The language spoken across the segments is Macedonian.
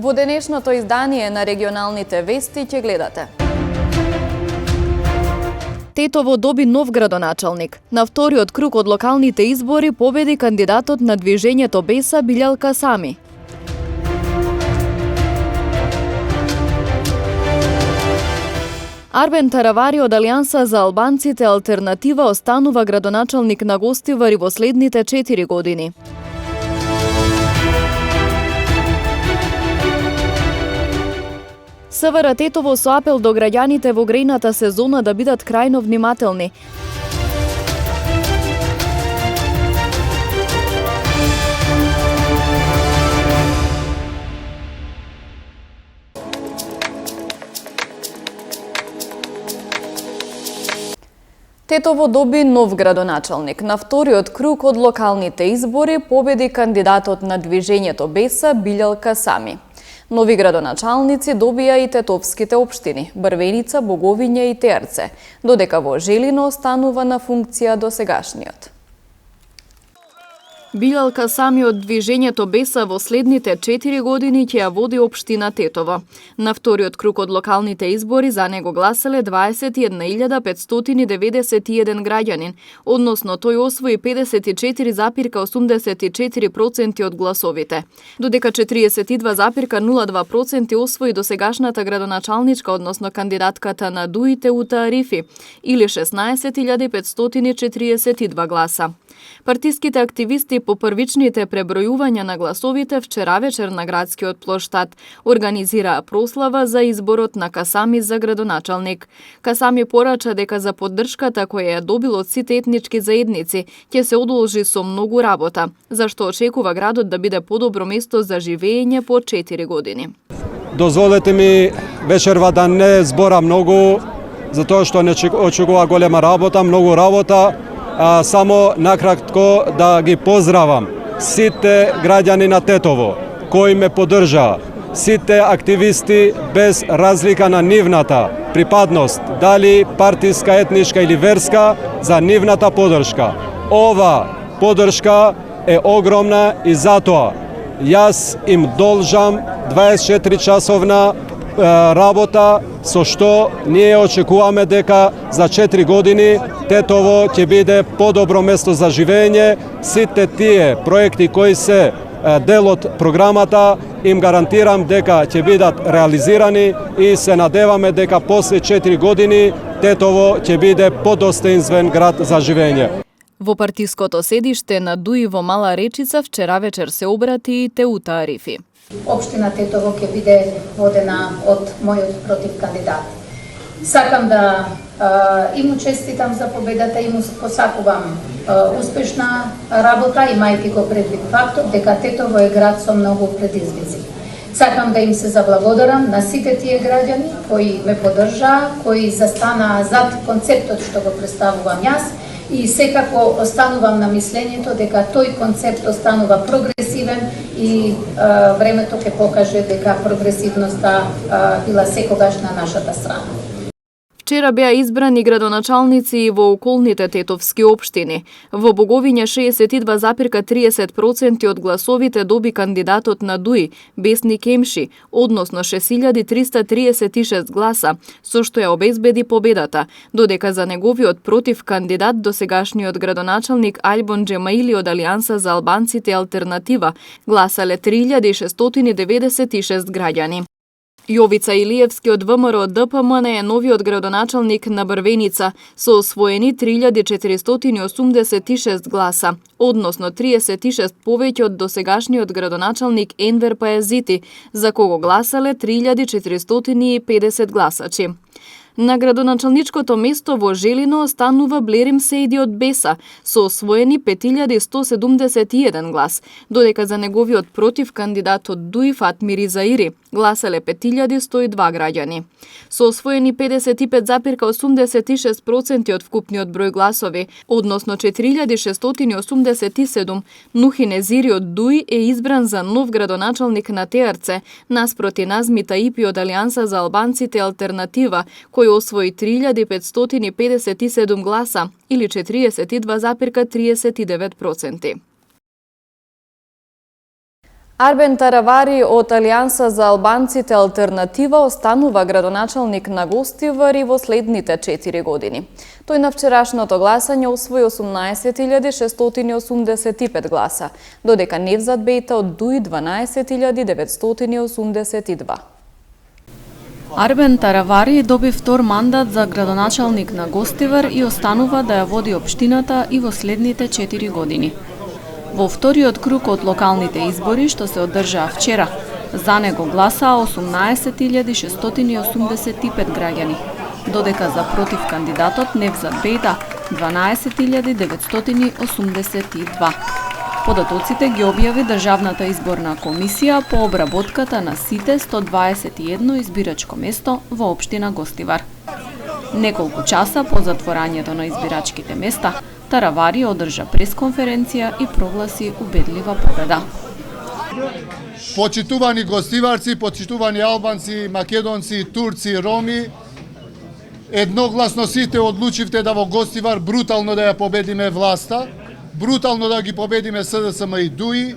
Во денешното издание на регионалните вести ќе гледате. Тетово доби нов градоначалник. На вториот круг од локалните избори победи кандидатот на движењето Беса Билјал Касами. Арбен Таравари од Алијанса за албанците Алтернатива останува градоначалник на Гостивари во следните 4 години. СВР Тетово со апел до граѓаните во грејната сезона да бидат крајно внимателни. Тетово доби нов градоначалник. На вториот круг од локалните избори победи кандидатот на движењето Беса Билјал Касами. Нови градоначалници добија и тетовските општини Брвеница, Боговиња и Терце, додека во Желино останува на функција досегашниот. Билјал Касами од движењето Беса во следните 4 години ќе ја води општина Тетово. На вториот круг од локалните избори за него гласеле 21.591 граѓанин, односно тој освои 54,84% од гласовите, додека 42,02% освои досегашната градоначалничка, односно кандидатката на ДУИ Теута Арифи, или 16.542 гласа. Партиските активисти по првичните пребројувања на гласовите вчера вечер на градскиот плоштад организираа прослава за изборот на Касами за градоначалник. Касами порача дека за поддршката која ја добил од сите етнички заедници ќе се одолжи со многу работа, зашто очекува градот да биде подобро место за живење по 4 години. Дозволете ми вечерва да не збора многу, затоа што не очекува голема работа, многу работа. Само накратко да ги поздравам сите граѓани на Тетово кои ме поддржаа, сите активисти без разлика на нивната припадност, дали партиска, етничка или верска, за нивната поддршка. Ова поддршка е огромна и затоа јас им должам 24 часовна работа, со што ние очекуваме дека за 4 години Тетово ќе биде подобро место за живење. Сите тие проекти кои се дел од програмата им гарантирам дека ќе бидат реализирани и се надеваме дека после 4 години Тетово ќе биде подостоинствен град за живење. Во партиското седиште на ДУИ во Мала Речица вчера вечер се обрати и Теута Арифи. Општина Тетово ќе биде водена од мојот против кандидат. Сакам да им честитам за победата и му посакувам успешна работа, имајќи го предвид фактот дека Тетово е град со многу предизвици. Сакам да им се заблагодарам на сите тие граѓани кои ме поддржаа, кои застанаа зад концептот што го представувам јас, и секако останувам на мислењето дека тој концепт останува прогресивен и времето ќе покаже дека прогресивноста била секогаш на нашата страна. Вчера беа избрани градоначалници и во околните тетовски општини. Во Боговиња 62,30% од гласовите доби кандидатот на ДУИ, Бесник Емши, односно 6336 гласа, со што ја обезбеди победата, додека за неговиот против кандидат досегашниот градоначалник Альбон Джемаили од Алијанса за албанците Алтернатива гласале 3696 граѓани. Јовица Илиевски од ВМРО ДПМН е новиот градоначалник на Брвеница со освоени 3486 гласа, односно 36 повеќе од досегашниот градоначалник Енвер Пајазити, за кого гласале 3450 гласачи. На градоначалничкото место во Желино останува Блерим Сејди од Беса со освоени 5171 глас, додека за неговиот против кандидатот ДУИ Фатмир Изаири гласале 5102 граѓани. Со освоени 55,86% од вкупниот број гласови, односно 4687, Нухи Незири од ДУИ е избран за нов градоначалник на Теарце, наспроти Назми Таипи од Алијанса за албанците Алтернатива, кој освои 3557 гласа или 42,39%. Арбен Таравари од Алијанса за албанците Алтернатива останува градоначалник на Гостивар и во следните 4 години. Тој на вчерашното гласање освои 18.685 гласа, додека Невзат Бејта од Дуи 12.982. Арбен Таравари доби втор мандат за градоначалник на Гостивар и останува да ја води општината и во следните 4 години. Во вториот круг од локалните избори, што се одржаа вчера, за него гласаа 18.685 граѓани, додека за против кандидатот Невзат Бејта 12.982. Податоците ги објави Државната изборна комисија по обработката на сите 121 избирачко место во општина Гостивар. Неколку часа по затворањето на избирачките места, Таравари одржа пресконференција и прогласи убедлива победа. Почитувани гостиварци, почитувани албанци, македонци, турци, роми, едногласно сите одлучивте да во Гостивар брутално да ја победиме власта, брутално да ги победиме СДСМ и ДУИ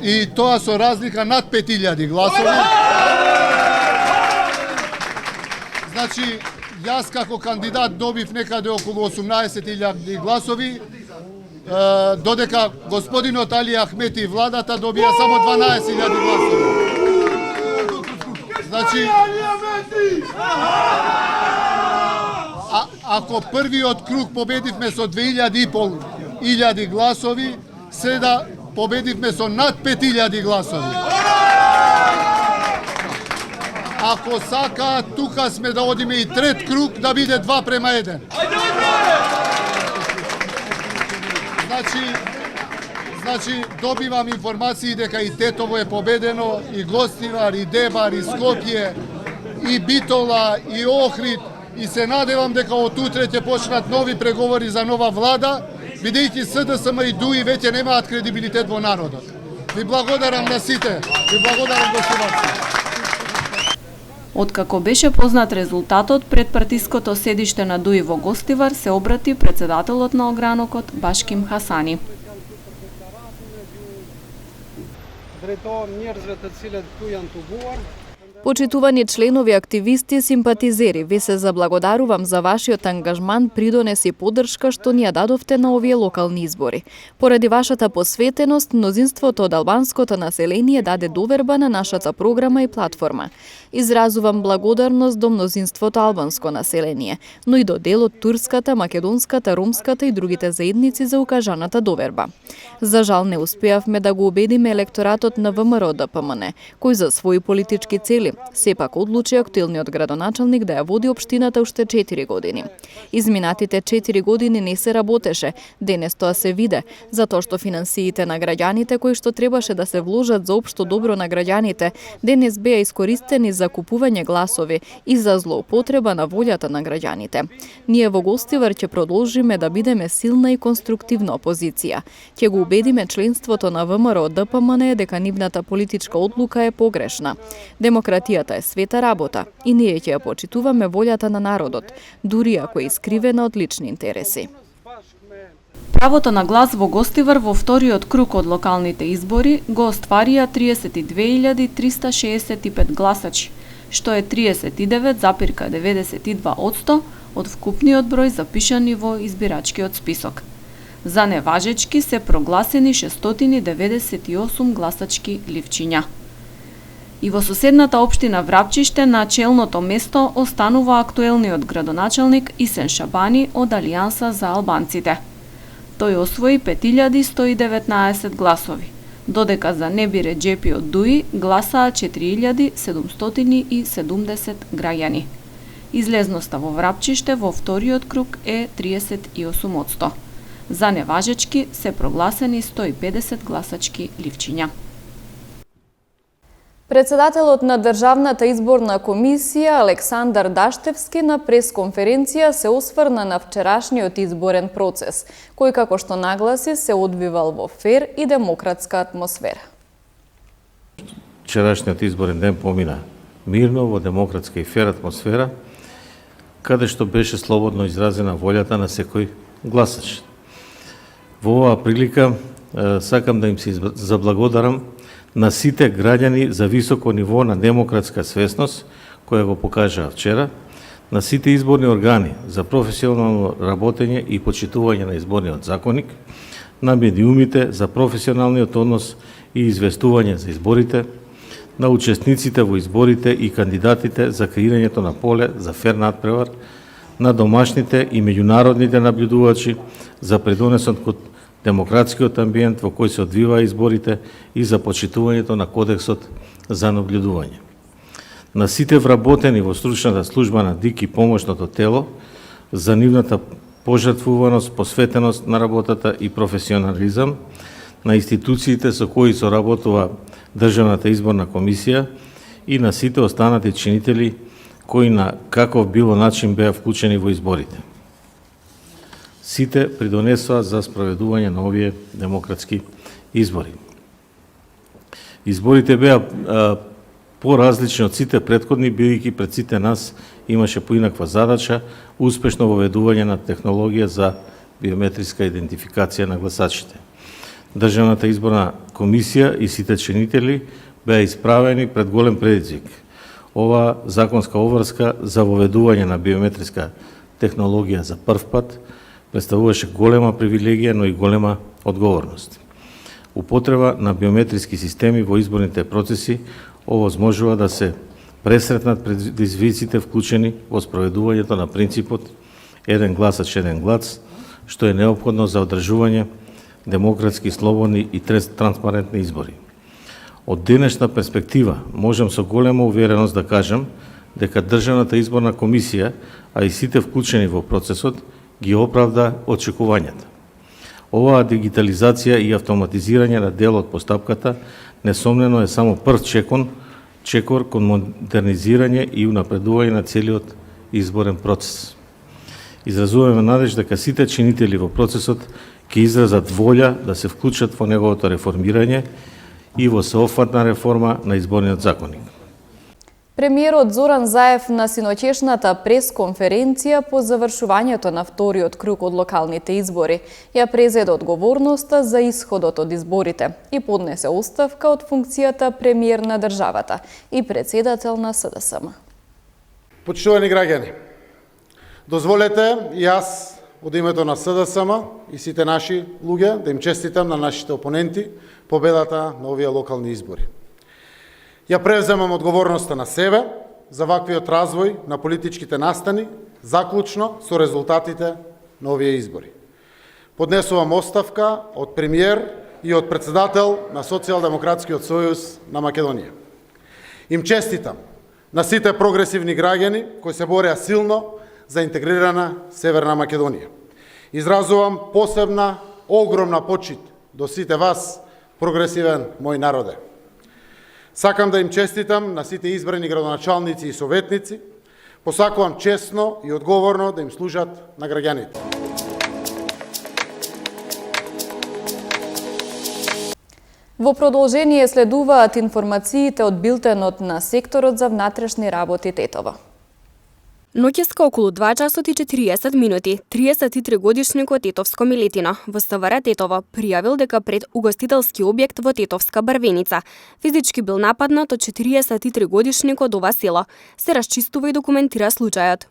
и тоа со разлика над 5000 гласови. Значи, јас како кандидат добив некаде околу 18.000 гласови, додека господинот Али Ахмети и владата добија само 12.000 гласови. Значи, ако првиот круг победивме со 2.500 гласови, седа победивме со над 5.000 гласови. Ако сака, тука сме да одиме и трет круг да биде 2:1. Значи, добивам информации дека и Тетово е победено, и Гостивар, и Дебар, и Скопје, и Битола, и Охрид, и се надевам дека од утре ќе почнат нови преговори за нова влада, бидејќи СДСМ и ДУИ веќе немаат кредибилитет во народот. Ви благодарам на сите, ви благодарам гостиварци. Откако беше познат резултатот, пред партиското седиште на ДУИ во Гостивар се обрати председателот на огранокот Башким Хасани. Почитувани членови, активисти, симпатизери, ви се заблагодарувам за вашиот ангажман, придонес и поддршка што ни ја дадовте на овие локални избори. Поради вашата посветеност, мнозинството од албанското население даде доверба на нашата програма и платформа. Изразувам благодарност до мнозинството албанско население, но и до дел од турската, македонската, ромската и другите заедници за укажаната доверба. За жал не успеавме да го убедиме електоратот на ВМРО ДПМН, кој за своји политички цели сепак одлучи актуелниот градоначалник да ја води општината уште 4 години. Изминатите 4 години не се работеше, денес тоа се виде, затоа што финансиите на граѓаните кои што требаше да се вложат за општо добро на граѓаните, денес беа искористени за купување гласови и за злоупотреба на волјата на граѓаните. Ние во Гостивар ќе продолжиме да бидеме силна и конструктивна опозиција. Ќе го убедиме членството на ВМРО ДПМН дека нивната политичка одлука е погрешна. Демократијата е света работа и ние ќе ја почитуваме волјата на народот, дури ако е искривена од лични интереси. Правото на глас во Гостивар во вториот круг од локалните избори го остварија 32.365 гласачи, што е 39,92% од вкупниот број запишани во избирачкиот список. За неважечки се прогласени 698 гласачки ливчиња. И во соседната општина Врапчиште на челното место останува актуелниот градоначалник Исен Шабани од Алијанса за албанците. Тој освои 5119 гласови, додека за Неби Реџепи од ДУИ гласаа 4770 граѓани. Излезноста во Врапчиште во вториот круг е 38%. За неважечки се прогласени 150 гласачки ливчиња. Председателот на Државната изборна комисија Александар Даштевски на пресконференција се осврна на вчерашниот изборен процес, кој како што нагласи се одвивал во фер и демократска атмосфера. Вчерашниот изборен ден помина мирно во демократска и фер атмосфера, каде што беше слободно изразена волјата на секој гласач. Во оваа прилика сакам да им се заблагодарам на сите граѓани за високо ниво на демократска свесност, која го покажаа вчера, на сите изборни органи за професионално работење и почитување на изборниот законник, на медиумите за професионалниот однос и известување за изборите, на учесниците во изборите и кандидатите за креирањето на поле за фер надпревар, на домашните и меѓународните наблюдувачи за придонесот кон демократскиот амбиент во кој се одвиваа изборите и за почитувањето на кодексот за наблюдување. На сите вработени во стручната служба на ДИК и помошното тело за нивната пожртвуваност, посветеност на работата и професионализам, на институциите со кои соработува Државната изборна комисија и на сите останати чинители кои на каков било начин беа вклучени во изборите. Сите придонесоа за спроведување на овие демократски избори. Изборите беа поразлични од сите претходни, бидејќи пред сите нас имаше поинаква задача, успешно воведување на технологија за биометриска идентификација на гласачите. Државната изборна комисија и сите чинители беа исправени пред голем предизвик. Ова законска обврска за воведување на биометриска технологија за прв пат представуваше голема привилегија, но и голема одговорност. Употреба на биометриски системи во изборните процеси овозможува да се пресретнат предизвиците вклучени во спроведувањето на принципот еден гласач, еден глас, што е неопходно за одржување демократски, слободни и транспарентни избори. Од денешна перспектива можам со голема увереност да кажам дека Државната изборна комисија, а и сите вклучени во процесот, ги оправда очекувањата. Оваа дигитализација и автоматизирање на дел од постапката несомнено е само прв чекор кон модернизирање и унапредување на целиот изборен процес. Изразуваме надеж дека сите чинители во процесот ќе изразат волја да се вклучат во неговото реформирање и во сеопфатна реформа на изборниот законник. Премиерот Зоран Заев на синоќешната пресконференција по завршувањето на вториот круг од локалните избори ја презеде одговорноста за исходот од изборите и поднесе оставка од функцијата премиер на државата и председател на СДСМ. Почитувани граѓани, дозволете и јас од името на СДСМ и сите наши луѓе да им честитам на нашите опоненти победата на овие локални избори. Ја превземам одговорноста на себе за ваквиот развој на политичките настани, заклучно со резултатите на овие избори. Поднесувам оставка од премиер и од председател на Социјалдемократскиот сојуз на Македонија. Им честитам на сите прогресивни граѓани кои се бореа силно за интегрирана Северна Македонија. Изразувам посебна, огромна почит до сите вас, прогресивен мој народе. Сакам да им честитам на сите избрани градоначалници и советници, посакувам честно и одговорно да им служат на граѓаните. Во продолжение следуваат информациите од билтенот на секторот за внатрешни работи Тетово. Ноќеска околу 2 часот и 40 минути, 33-годишникот Тетовско Милетино во СВР Тетово пријавил дека пред угостителски објект во Тетовска Брвеница физички бил нападнат од 43-годишникот ова село. Се расчистува и документира случајот.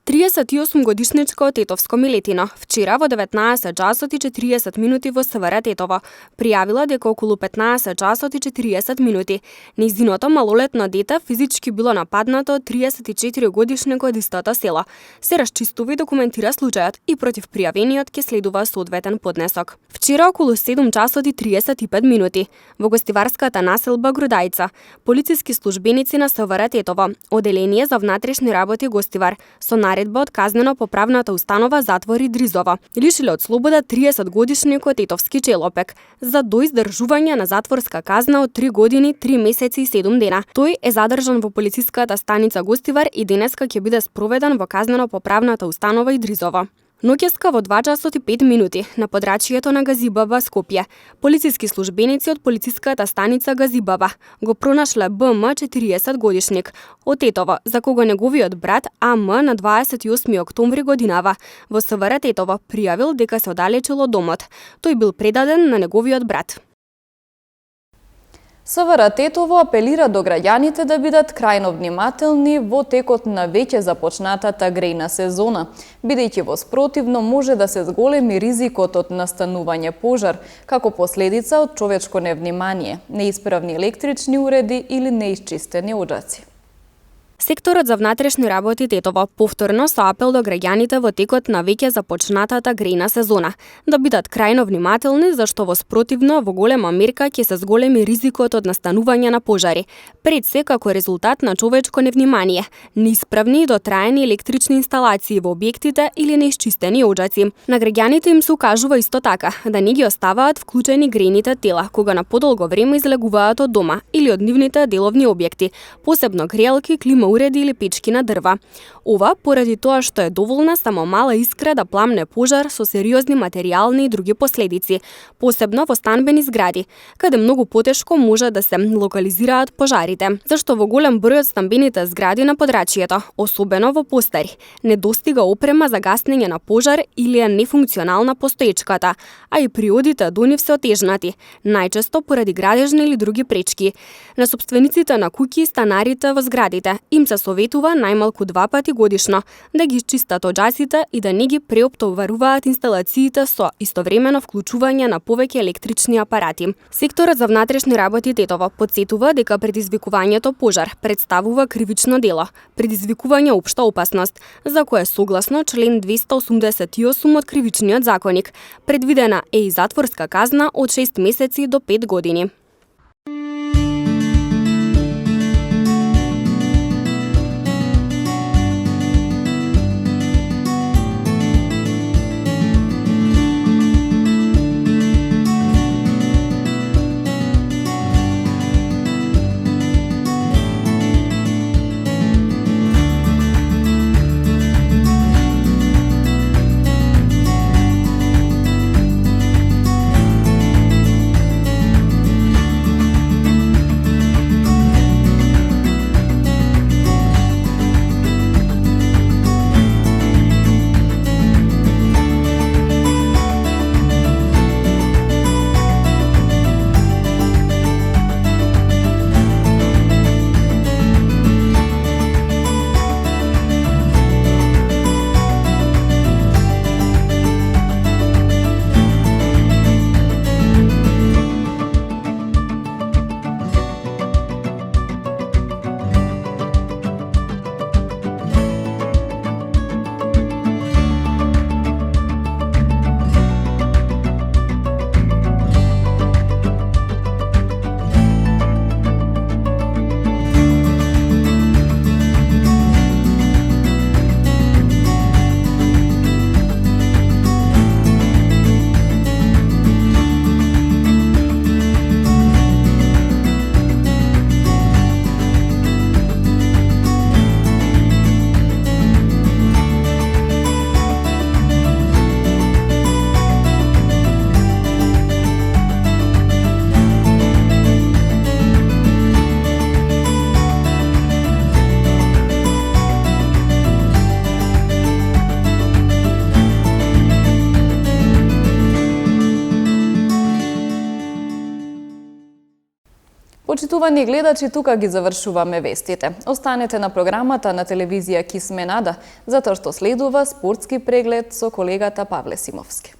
38-годишничка од Тетовско Милетино вчера во 19 часот и 40 минути во СВР Тетово пријавила дека околу 15 часот и 40 минути нејзиното малолетно дете физички било нападнато од 34-годишникот од истото село. Се расчистува и документира случајот и против пријавениот ќе следува соодветен поднесок. Вчера околу 7 часот и 35 минути во гостиварската населба Грудајца полициски службеници на СВР Тетово, оделение за внатрешни работи Гостивар, со наредба од казнено-поправната установа затвори Дризово лишиле од слобода 30-годишникот Тетовски Челопек за доиздржување на затворска казна од 3 години, 3 месеци и 7 дена. Тој е задржан во полициската станица Гостивар и денеска ќе биде спроведен во казнено-поправната установа и Дризово. Ноќеска во 2 часот и 5 минути на подрачјето на Газибаба, Скопје, полициски службеници од полициската станица Газибаба го пронашле БМ 40 годишник од Тетово, за кого неговиот брат АМ на 28 октомври годинава во СВР Тетово пријавил дека се оддалечил од домот. Тој бил предаден на неговиот брат. СВР Тетово апелира до граѓаните да бидат крајно внимателни во текот на веќе започнатата грејна сезона, бидејќи во спротивно може да се зголеми ризикот од настанување пожар, како последица од човечко невнимание, неисправни електрични уреди или неисчистени оджаци. Секторот за внатрешни работи Тетово повторно со апел до граѓаните во текот на веќе започнатата грејна сезона да бидат крајно внимателни, зашто во спротивно во голема мерка ќе се зголеми ризикот од настанување на пожари, пред се како резултат на човечко невнимание, неисправни и дотраени електрични инсталации во објектите или неисчистени оджаци. На граѓаните им се укажува исто така да не ги оставаат вклучени грејните тела кога на подолго време излегуваат од дома или од нивните деловни објекти, посебно грејалки, клима уреди или печки на дрва. Ова поради тоа што е доволна само мала искра да пламне пожар со сериозни материјални и други последици, посебно во станбени згради, каде многу потешко може да се локализираат пожарите, зашто во голем број од станбените згради на подрачјето, особено во постари, недостига опрема за гаснење на пожар или е нефункционална постоечката, а и приодите до нив се отежнати, најчесто поради градежни или други пречки. На сопствениците на куќи и станарите во зградите им се советува најмалку 2 пати годишно да ги чистат оджаците и да не ги преоптоваруваат инсталациите со истовремено вклучување на повеќе електрични апарати. Секторот за внатрешни работи Тетово потсетува дека предизвикувањето пожар представува кривично дело, предизвикување општа опасност, за кое согласно член 288 од Кривичниот законник, предвидена е и затворска казна од 6 месеци до 5 години. Почитувани гледачи, тука ги завршуваме вестите. Останете на програмата на телевизија Кисме Нада, затоа што следува спортски преглед со колегата Павле Симовски.